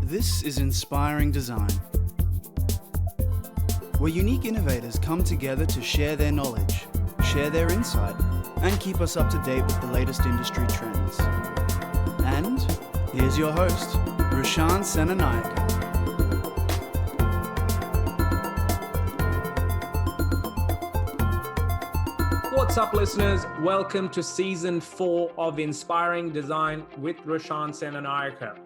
This is Inspiring Design, where unique innovators come together to share their knowledge, share their insight, and keep us up to date with the latest industry trends. And here's your host, Roshan Senanayake. What's up, listeners? Welcome to Season 4 of Inspiring Design with Roshan Senanayake.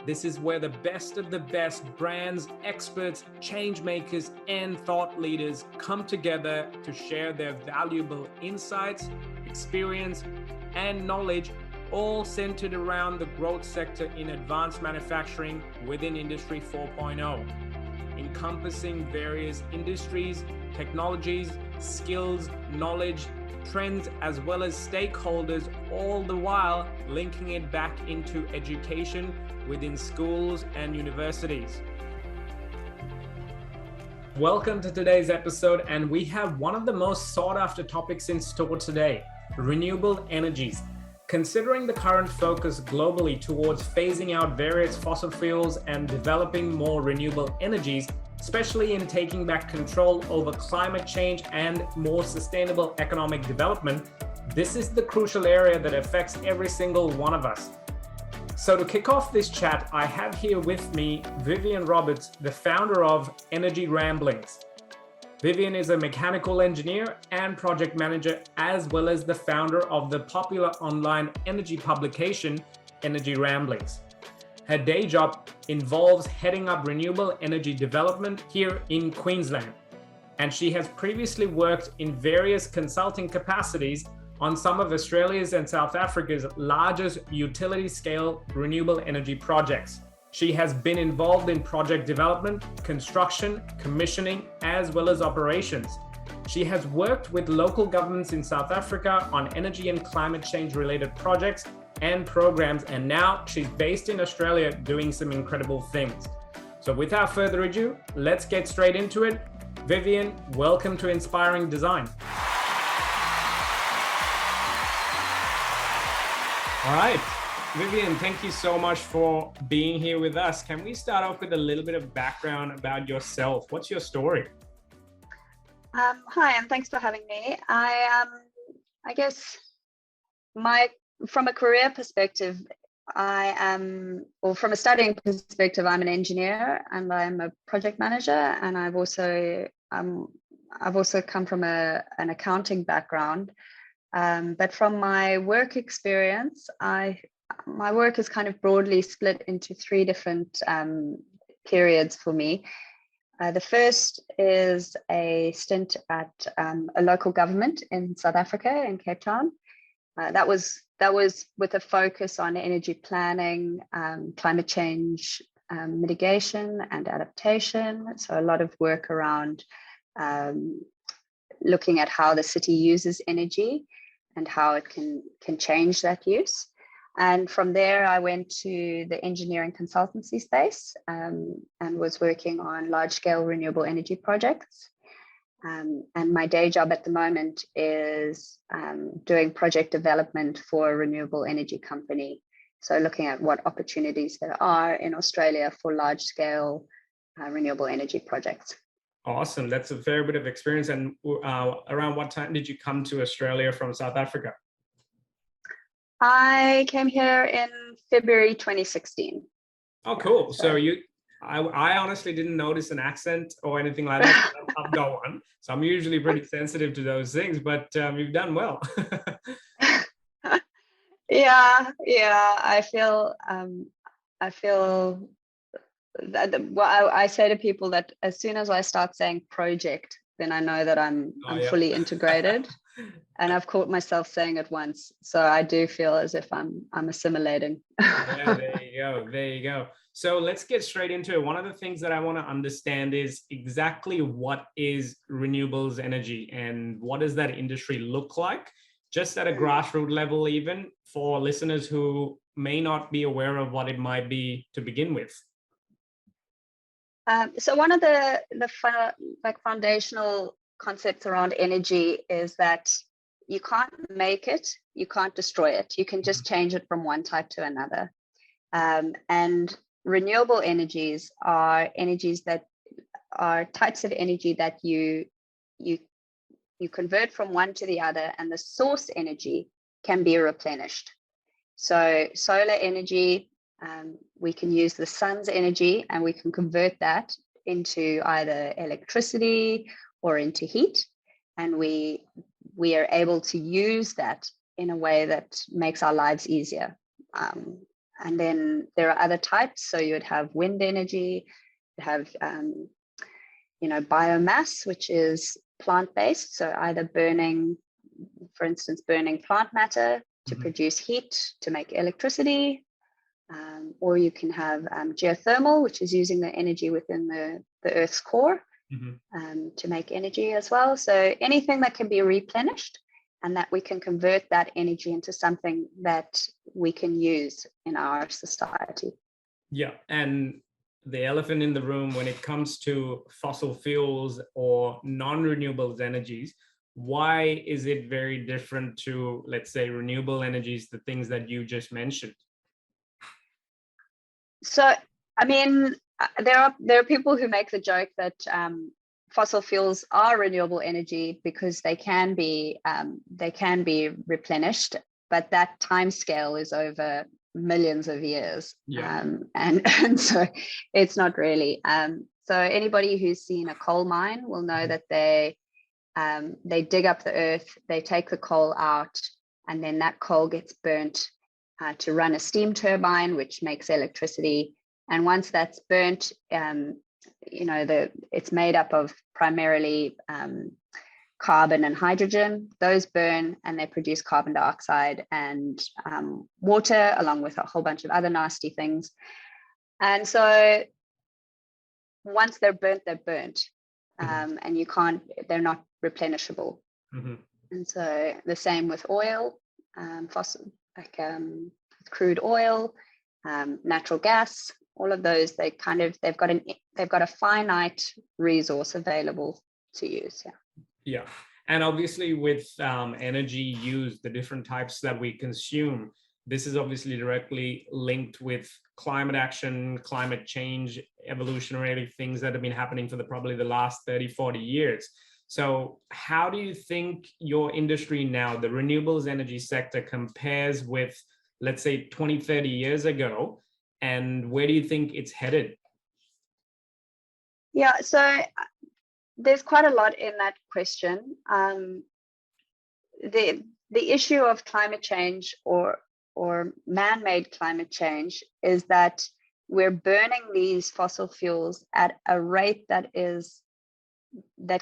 This is where the best of the best brands, experts, change makers, and thought leaders come together to share their valuable insights, experience, and knowledge, all centered around the growth sector in advanced manufacturing within Industry 4.0, encompassing various industries, technologies, skills, knowledge, trends, as well as stakeholders, all the while linking it back into education within schools and universities. Welcome to today's episode, and we have one of the most sought after topics in store today: renewable energies. Considering the current focus globally towards phasing out various fossil fuels and developing more renewable energies, especially in taking back control over climate change and more sustainable economic development, this is the crucial area that affects every single one of us. So to kick off this chat, I have here with me Vivienne Roberts, the founder of Energy Ramblings. Vivienne is a mechanical engineer and project manager, as well as the founder of the popular online energy publication, Energy Ramblings. Her day job involves heading up renewable energy development here in Queensland, and she has previously worked in various consulting capacities on some of Australia's and South Africa's largest utility-scale renewable energy projects. She has been involved in project development, construction, commissioning, as well as operations. She has worked with local governments in South Africa on energy and climate change related projects and programs, and now she's based in Australia doing some incredible things. So without further ado, let's get straight into it. Vivienne, welcome to Inspiring Design. All right, Vivienne, thank you so much for being here with us. Can we start off with a little bit of background about yourself? What's your story? Hi, and thanks for having me. From a career perspective, from a studying perspective, I'm an engineer and I'm a project manager, and I've also come from an accounting background. But from my work experience, my work is kind of broadly split into three different periods for me. The first is a stint at a local government in South Africa, in Cape Town. That was with a focus on energy planning, climate change mitigation and adaptation. So a lot of work around looking at how the city uses energy and how it can change that use. And from there, I went to the engineering consultancy space and was working on large-scale renewable energy projects. And my day job at the moment is doing project development for a renewable energy company. So looking at what opportunities there are in Australia for large-scale renewable energy projects. Awesome. That's a fair bit of experience. And around what time did you come to Australia from South Africa? I came here in February 2016. Oh, cool. So I honestly didn't notice an accent or anything like that. I've got one. So I'm usually pretty sensitive to those things, but you've done well. Yeah. I feel that, well, I say to people that as soon as I start saying project, then I know that I'm fully integrated. And I've caught myself saying it once. So I do feel as if I'm assimilating. Yeah, there you go. So let's get straight into it. One of the things that I want to understand is exactly what is renewables energy and what does that industry look like, just at a grassroots level, even for listeners who may not be aware of what it might be to begin with. So one of the foundational concepts around energy is that you can't make it, you can't destroy it. You can just change it from one type to another. And renewable energies are energies that are types of energy that you convert from one to the other, and the source energy can be replenished. So solar energy, we can use the sun's energy and we can convert that into either electricity or into heat, and we are able to use that in a way that makes our lives easier. And then there are other types. So you'd have wind energy, you have biomass, which is plant-based. So either burning, for instance, burning plant matter to produce heat to make electricity, or you can have geothermal, which is using the energy within the Earth's core to make energy as well. So anything that can be replenished and that we can convert that energy into something that we can use in our society. Yeah, and the elephant in the room when it comes to fossil fuels or non-renewables energies, why is it very different to, let's say, renewable energies, the things that you just mentioned? So, I mean, there are people who make the joke that fossil fuels are renewable energy because they can be replenished, but that time scale is over millions of years. Yeah. And so it's not really. So anybody who's seen a coal mine will know that they dig up the earth, they take the coal out, and then that coal gets burnt to run a steam turbine, which makes electricity. And once that's burnt, it's made up of primarily carbon and hydrogen. Those burn and they produce carbon dioxide and water, along with a whole bunch of other nasty things. And so once they're burnt, and they're not replenishable. And so the same with oil, crude oil, natural gas, all of those, they've got a finite resource available to use. Yeah. And obviously with energy use, the different types that we consume, this is obviously directly linked with climate action, climate change, evolutionary things that have been happening for probably the last 30, 40 years. So how do you think your industry now, the renewables energy sector, compares with, let's say, 20, 30 years ago? And where do you think it's headed? Yeah, so there's quite a lot in that question. The issue of climate change or man-made climate change is that we're burning these fossil fuels at a rate that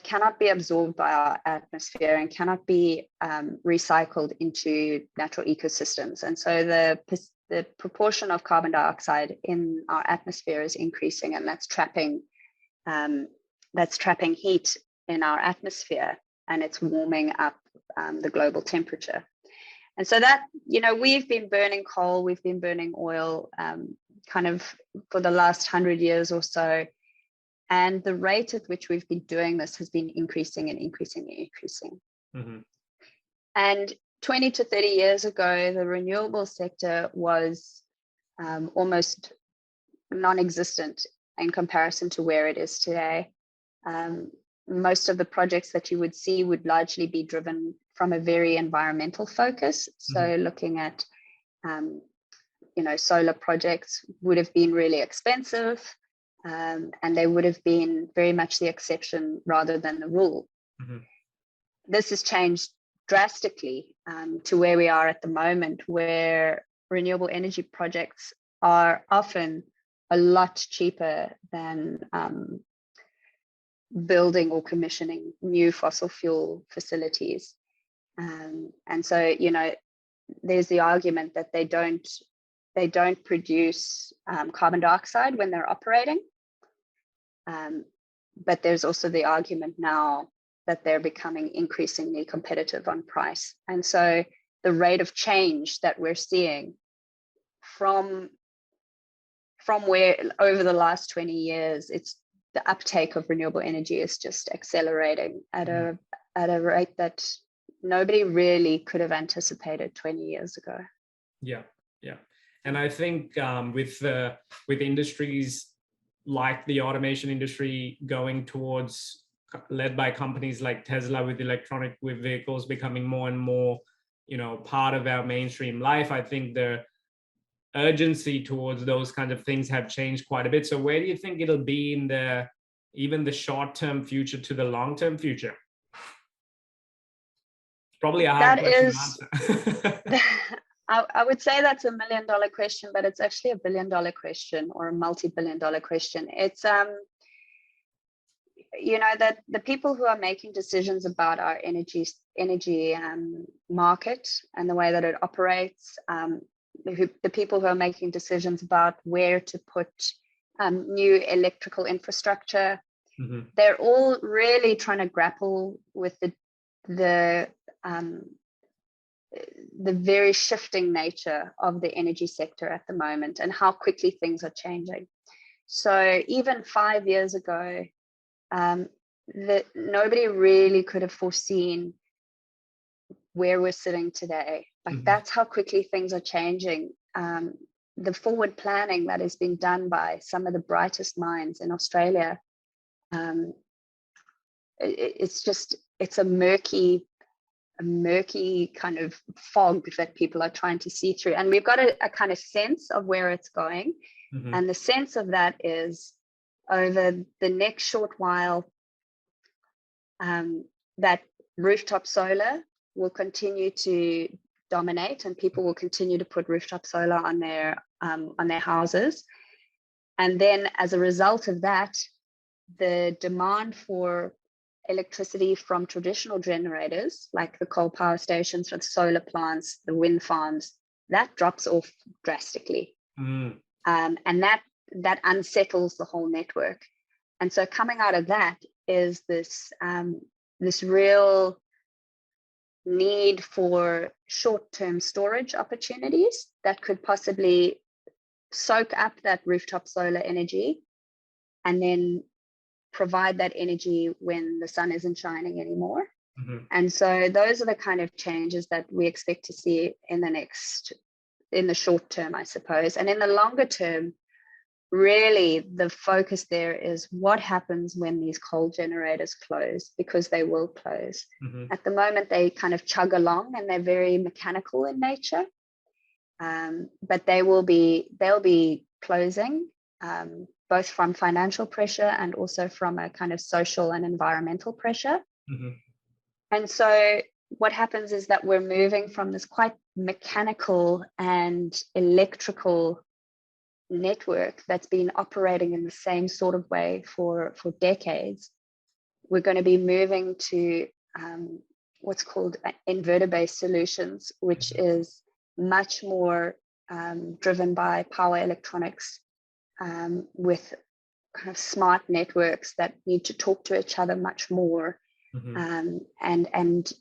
cannot be absorbed by our atmosphere and cannot be recycled into natural ecosystems. And so the proportion of carbon dioxide in our atmosphere is increasing, and that's trapping heat in our atmosphere, and it's warming up the global temperature. And so that, we've been burning coal, we've been burning oil kind of for the last 100 years or so. And the rate at which we've been doing this has been increasing and increasing and increasing. And 20 to 30 years ago, the renewable sector was almost non-existent in comparison to where it is today. Most of the projects that you would see would largely be driven from a very environmental focus. So looking at, solar projects would have been really expensive, and they would have been very much the exception rather than the rule. This has changed drastically to where we are at the moment, where renewable energy projects are often a lot cheaper than building or commissioning new fossil fuel facilities. And so, there's the argument that they don't produce carbon dioxide when they're operating. But there's also the argument now that they're becoming increasingly competitive on price. And so the rate of change that we're seeing from where over the last 20 years, it's the uptake of renewable energy is just accelerating at a rate that nobody really could have anticipated 20 years ago. Yeah. And I think with industries like the automation industry going towards, led by companies like Tesla, with electronic with vehicles becoming more and more, part of our mainstream life, I think the urgency towards those kinds of things have changed quite a bit. So where do you think it'll be in even the short-term future to the long-term future? Probably a hard question to answer. I would say that's $1 million question, but it's actually $1 billion question, or a multi-billion dollar question. It's that the people who are making decisions about our energy market and the way that it operates, the people who are making decisions about where to put new electrical infrastructure, they're all really trying to grapple with the very shifting nature of the energy sector at the moment and how quickly things are changing. So even 5 years ago, nobody really could have foreseen where we're sitting today. Like that's how quickly things are changing. The forward planning that has been done by some of the brightest minds in Australia, it's a murky kind of fog that people are trying to see through. And we've got a kind of sense of where it's going. And the sense of that is, over the next short while, that rooftop solar will continue to dominate, and people will continue to put rooftop solar on their houses. And then as a result of that, the demand for electricity from traditional generators, like the coal power stations, the solar plants, the wind farms, that drops off drastically. And that unsettles the whole network. And so coming out of that is this real need for short-term storage opportunities that could possibly soak up that rooftop solar energy and then provide that energy when the sun isn't shining anymore. And so those are the kind of changes that we expect to see in the short term, I suppose. And in the longer term, really the focus there is what happens when these coal generators close, because they will close. At the moment, they kind of chug along and they're very mechanical in nature, but they'll be closing, both from financial pressure and also from a kind of social and environmental pressure. And so what happens is that we're moving from this quite mechanical and electrical network that's been operating in the same sort of way for decades. We're going to be moving to what's called inverter-based solutions, which is much more driven by power electronics, with kind of smart networks that need to talk to each other much more, and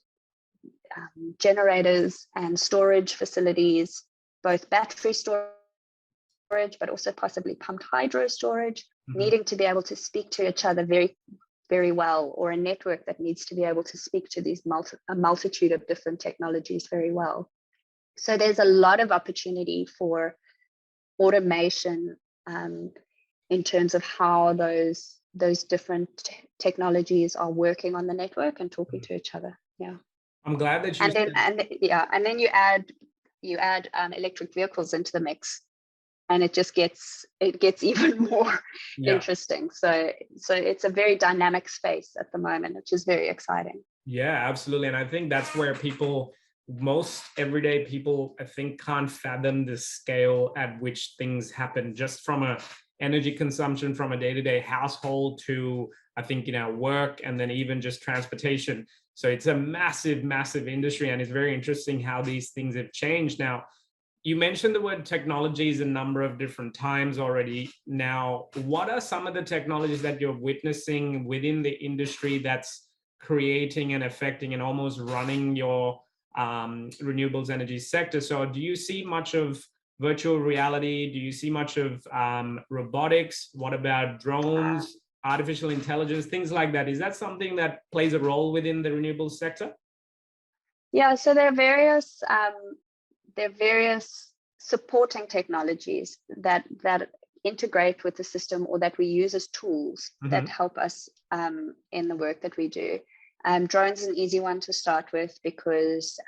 generators and storage facilities, both battery storage, but also possibly pumped hydro storage, needing to be able to speak to each other very, very well, or a network that needs to be able to speak to these a multitude of different technologies very well. So there's a lot of opportunity for automation in terms of how those different technologies are working on the network and talking to each other. Yeah. I'm glad that you and then you add electric vehicles into the mix, and it gets even more interesting. So it's a very dynamic space at the moment, which is very exciting. Yeah, absolutely. And I think that's where most everyday people, I think, can't fathom the scale at which things happen, just from a energy consumption from a day-to-day household to, I think, work, and then even just transportation. So it's a massive, massive industry, and it's very interesting how these things have changed. Now, you mentioned the word technologies a number of different times already. Now, what are some of the technologies that you're witnessing within the industry that's creating and affecting and almost running your renewables energy sector? So do you see much of virtual reality? Do you see much of robotics? What about drones, artificial intelligence, things like that? Is that something that plays a role within the renewables sector? Yeah, so there are various supporting technologies that integrate with the system, or that we use as tools that help us in the work that we do. Drones is an easy one to start with because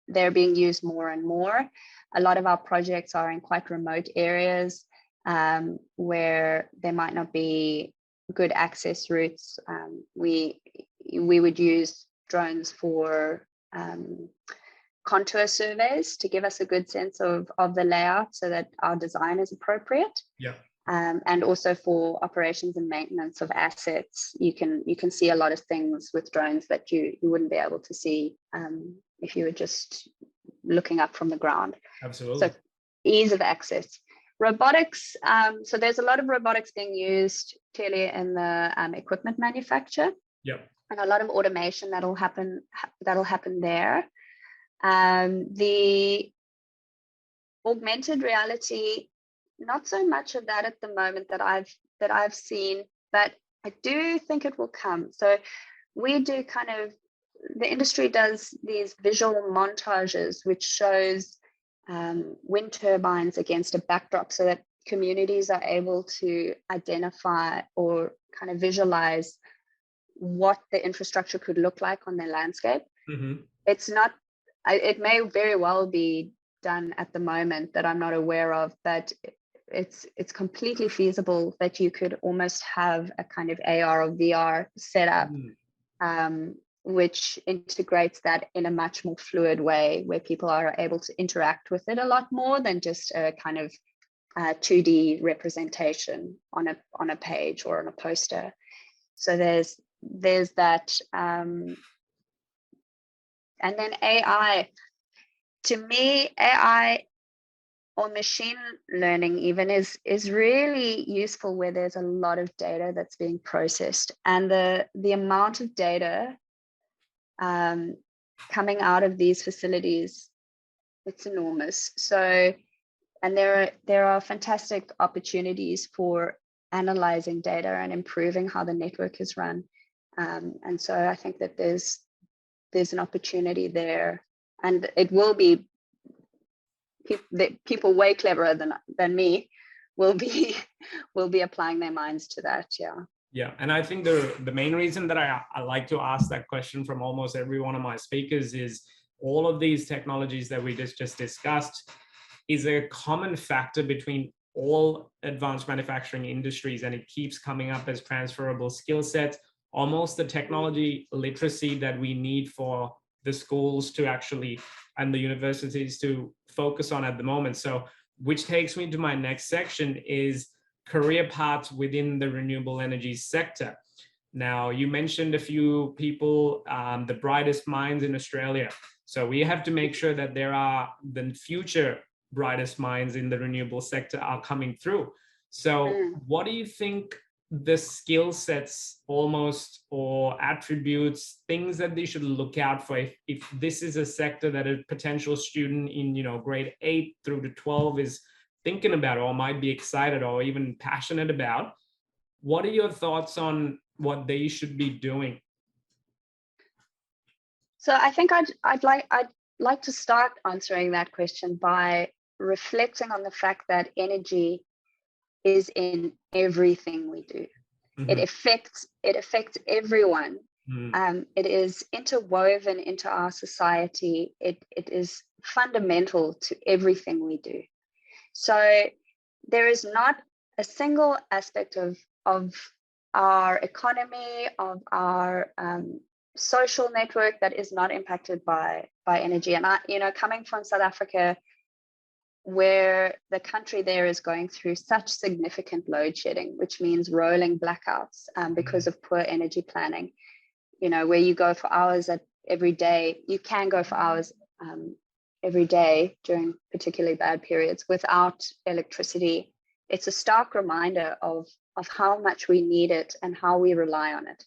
they're being used more and more. A lot of our projects are in quite remote areas where there might not be good access routes. We would use drones for contour surveys to give us a good sense of the layout so that our design is appropriate. Yeah. And also for operations and maintenance of assets, you can see a lot of things with drones that you wouldn't be able to see if you were just looking up from the ground. Absolutely. So ease of access. Robotics, so there's a lot of robotics being used clearly in the equipment manufacture. Yeah. And a lot of automation that'll happen there. The augmented reality, not so much of that at the moment that I've seen, but I do think it will come. So we do the industry does these visual montages, which shows wind turbines against a backdrop so that communities are able to identify or kind of visualize what the infrastructure could look like on their landscape. It's not, it may very well be done at the moment that I'm not aware of, but it's completely feasible that you could almost have a kind of AR or VR setup, which integrates that in a much more fluid way, where people are able to interact with it a lot more than just a kind of 2D representation on a page or on a poster. So there's that, and then AI. To me, AI or machine learning even is really useful where there's a lot of data that's being processed, and the amount of data coming out of these facilities, it's enormous. So, and there are fantastic opportunities for analyzing data and improving how the network is run. And so I think that there's an opportunity there, and it will be people way cleverer than me will be applying their minds to that. Yeah, and I think the main reason that I like to ask that question from almost every one of my speakers is all of these technologies that we just discussed is a common factor between all advanced manufacturing industries, and it keeps coming up as transferable skill sets, almost the technology literacy that we need for the schools to actually and the universities to focus on at the moment. So, which takes me to my next section is career paths within the renewable energy sector. Now, you mentioned a few people, the brightest minds in Australia. So we have to make sure that there are the future brightest minds in the renewable sector are coming through. So what do you think the skill sets almost, or attributes, things that they should look out for if this is a sector that a potential student in grade 8 through to 12 is thinking about or might be excited or even passionate about? What are your thoughts on what they should be doing? So I think I'd like to start answering that question by reflecting on the fact that energy is in everything we do. It affects everyone. It is interwoven into our society. It is fundamental to everything we do. So there is not a single aspect of our economy, of our social network that is not impacted by energy. And coming from South Africa, where the country there is going through such significant load shedding, which means rolling blackouts because of poor energy planning, where you go for hours every day, you can go for hours every day during particularly bad periods without electricity. It's a stark reminder of how much we need it and how we rely on it.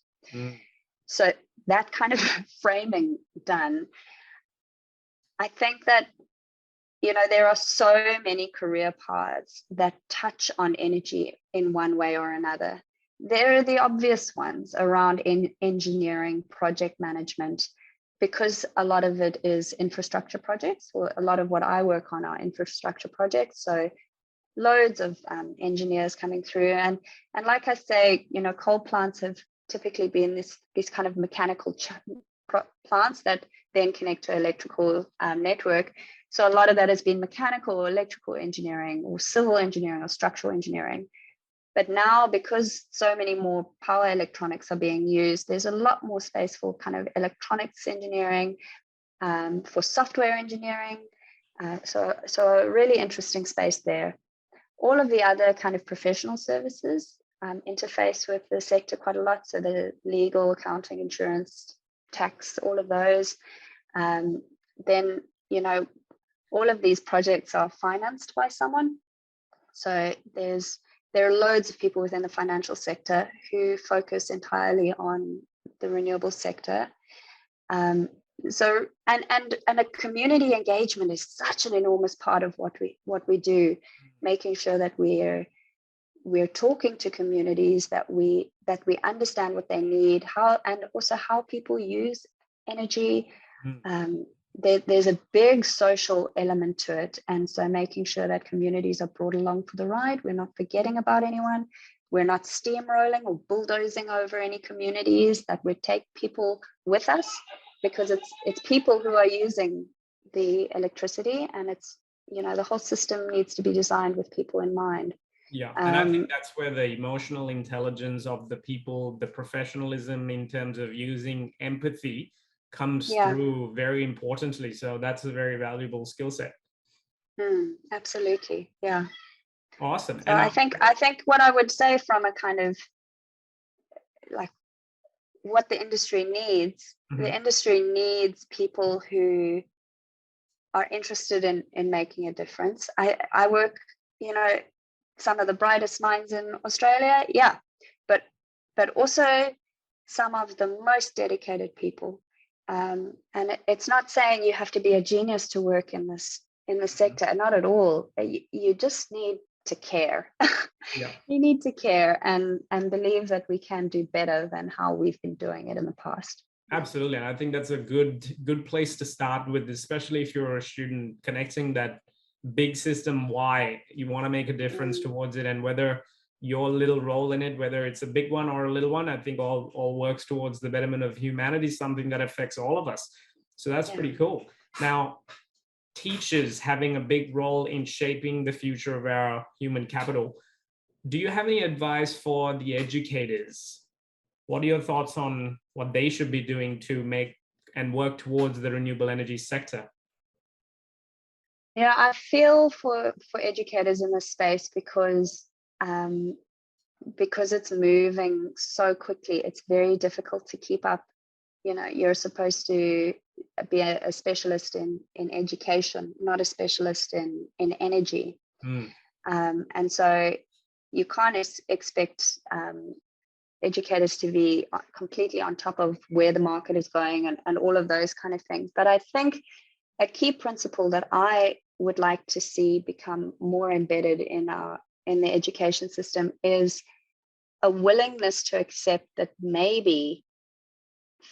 So that kind of framing done, I think that there are so many career paths that touch on energy in one way or another. There are the obvious ones around engineering, project management, because a lot of it is infrastructure projects, or a lot of what I work on are infrastructure projects. So loads of engineers coming through, and like I say, coal plants have typically been these kind of mechanical plants that then connect to electrical network. So a lot of that has been mechanical or electrical engineering or civil engineering or structural engineering. But now, because so many more power electronics are being used, there's a lot more space for kind of electronics engineering, for software engineering. So a really interesting space there. All of the other kind of professional services interface with the sector quite a lot. So the legal, accounting, insurance, tax, all of those. Then, all of these projects are financed by someone. So there are loads of people within the financial sector who focus entirely on the renewable sector. So a community engagement is such an enormous part of what we do, making sure that we're talking to communities, that we understand what they need, and also how people use energy. There's a big social element to it, and so making sure that communities are brought along for the ride. We're not forgetting about anyone. We're not steamrolling or bulldozing over any communities, that we take people with us, because it's people who are using the electricity, and it's, the whole system needs to be designed with people in mind. Yeah, and I think that's where the emotional intelligence of the people, the professionalism in terms of using empathy comes through very importantly. So that's a very valuable skill set. Absolutely, yeah. Awesome. So and I think what I would say from a kind of like what the industry needs, the industry needs people who are interested in making a difference. I work, some of the brightest minds in Australia, but also some of the most dedicated people. And it's not saying you have to be a genius to work in this sector, not at all. You just need to care. You need to care and believe that we can do better than how we've been doing it in the past. Absolutely. And I think that's a good place to start with, especially if you're a student, connecting that big system, why you want to make a difference towards it, and whether your little role in it, whether it's a big one or a little one, I think all works towards the betterment of humanity, something that affects all of us. So that's pretty cool. Now, teachers having a big role in shaping the future of our human capital. Do you have any advice for the educators? What are your thoughts on what they should be doing to make and work towards the renewable energy sector? Yeah, I feel for educators in this space because it's moving so quickly. It's very difficult to keep up. You're supposed to be a specialist in education, not a specialist in energy. And so you can't expect educators to be completely on top of where the market is going and all of those kind of things. But I think a key principle that I would like to see become more embedded in the education system is a willingness to accept that maybe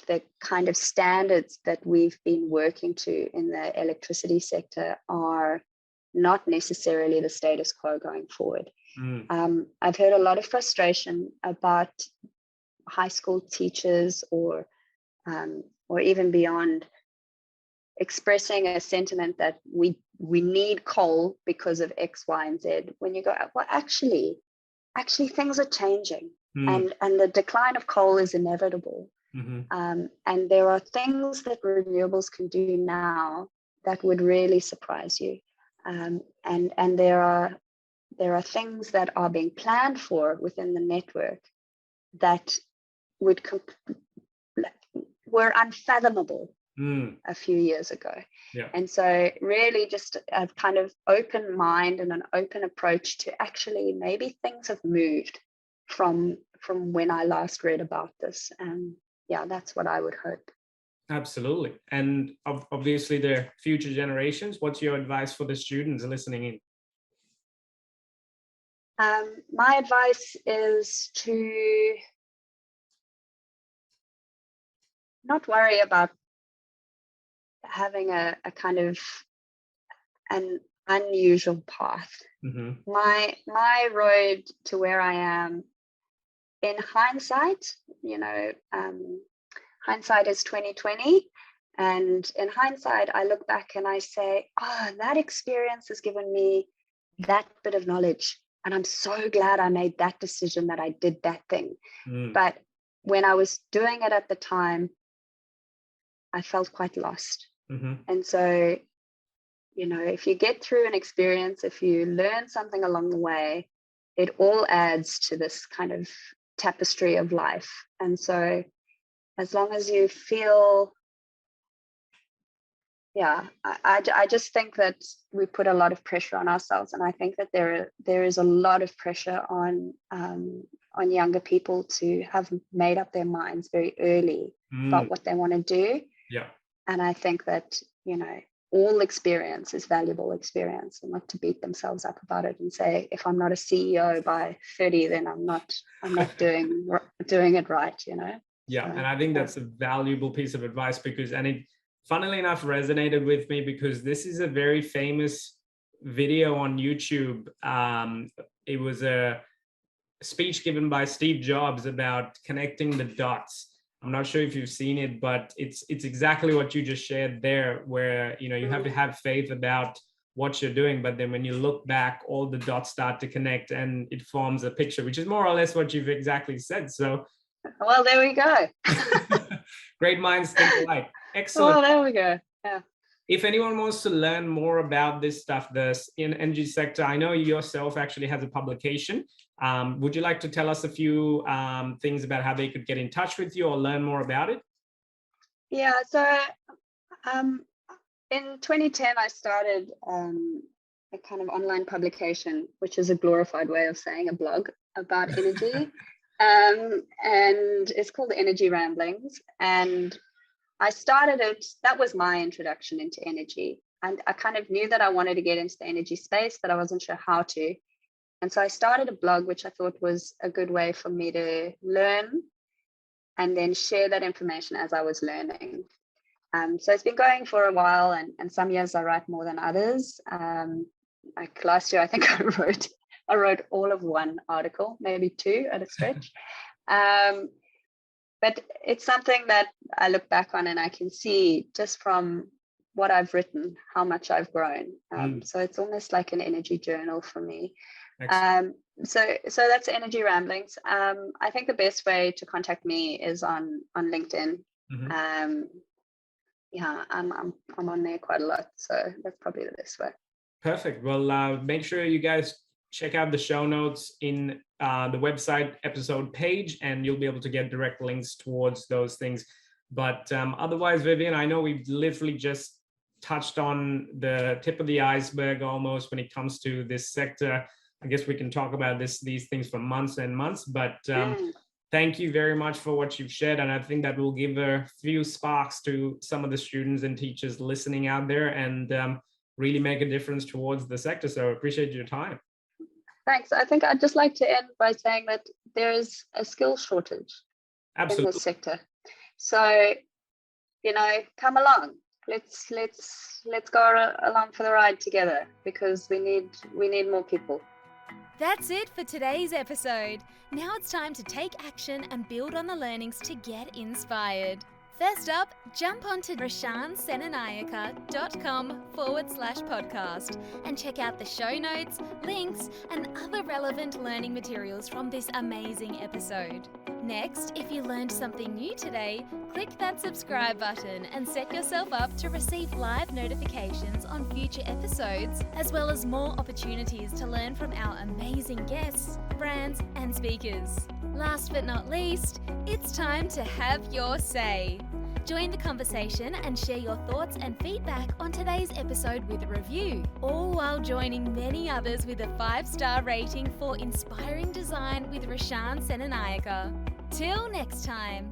the kind of standards that we've been working to in the electricity sector are not necessarily the status quo going forward. I've heard a lot of frustration about high school teachers or even beyond expressing a sentiment that we need coal because of X, Y, and Z. When you go, well, actually things are changing, and the decline of coal is inevitable. And there are things that renewables can do now that would really surprise you. And there are things that are being planned for within the network that were unfathomable a few years ago. And so really just a kind of open mind and an open approach to actually maybe things have moved from when I last read about this. And that's what I would hope. Absolutely. And obviously the future generations, what's your advice for the students listening in? My advice is to not worry about having a kind of an unusual path. My road to where I am, in hindsight, hindsight is 2020. And in hindsight, I look back and I say, that experience has given me that bit of knowledge. And I'm so glad I made that decision, that I did that thing. But when I was doing it at the time, I felt quite lost. And so, if you get through an experience, if you learn something along the way, it all adds to this kind of tapestry of life. And so as long as you feel, I just think that we put a lot of pressure on ourselves. And I think that there is a lot of pressure on younger people to have made up their minds very early about what they want to do. Yeah. And I think that, all experience is valuable experience, and not to beat themselves up about it and say, if I'm not a CEO by 30, then I'm not doing it right, Yeah. So, And I think that's a valuable piece of advice, and it, funnily enough, resonated with me because this is a very famous video on YouTube. It was a speech given by Steve Jobs about connecting the dots. I'm not sure if you've seen it, but it's exactly what you just shared there, where you have to have faith about what you're doing, but then when you look back, all the dots start to connect and it forms a picture, which is more or less what you've exactly said. So, well, there we go. Great minds think alike. Excellent. Well, there we go. Yeah. If anyone wants to learn more about this stuff, in energy sector, I know yourself actually has a publication. Would you like to tell us a few things about how they could get in touch with you or learn more about it? Yeah, so in 2010, I started a kind of online publication, which is a glorified way of saying a blog about energy. And it's called Energy Ramblings. And I started it, that was my introduction into energy. And I kind of knew that I wanted to get into the energy space, but I wasn't sure how to. And so I started a blog, which I thought was a good way for me to learn and then share that information as I was learning. So it's been going for a while, and some years I write more than others. Like last year, I think I wrote all of one article, maybe two at a stretch. But it's something that I look back on and I can see just from what I've written, how much I've grown. So it's almost like an energy journal for me. So that's Energy Ramblings. I think the best way to contact me is on LinkedIn. I'm on there quite a lot, so that's probably the best way. Perfect. Well, make sure you guys check out the show notes in the website episode page, and you'll be able to get direct links towards those things. But otherwise, Vivienne, I know we've literally just touched on the tip of the iceberg almost when it comes to this sector. I guess we can talk about these things for months and months, but thank you very much for what you've shared. And I think that will give a few sparks to some of the students and teachers listening out there, and really make a difference towards the sector. So I appreciate your time. Thanks. I think I'd just like to end by saying that there is a skill shortage in this sector. So, come along. Let's go along for the ride together, because we need more people. That's it for today's episode. Now it's time to take action and build on the learnings to get inspired. First up, jump onto rashansenanayake.com/podcast and check out the show notes, links, and other relevant learning materials from this amazing episode. Next, if you learned something new today, click that subscribe button and set yourself up to receive live notifications on future episodes, as well as more opportunities to learn from our amazing guests, brands, and speakers. Last but not least, it's time to have your say. Join the conversation and share your thoughts and feedback on today's episode with a review, all while joining many others with a 5-star rating for Inspiring Design with Rashan Senanayake. Till next time.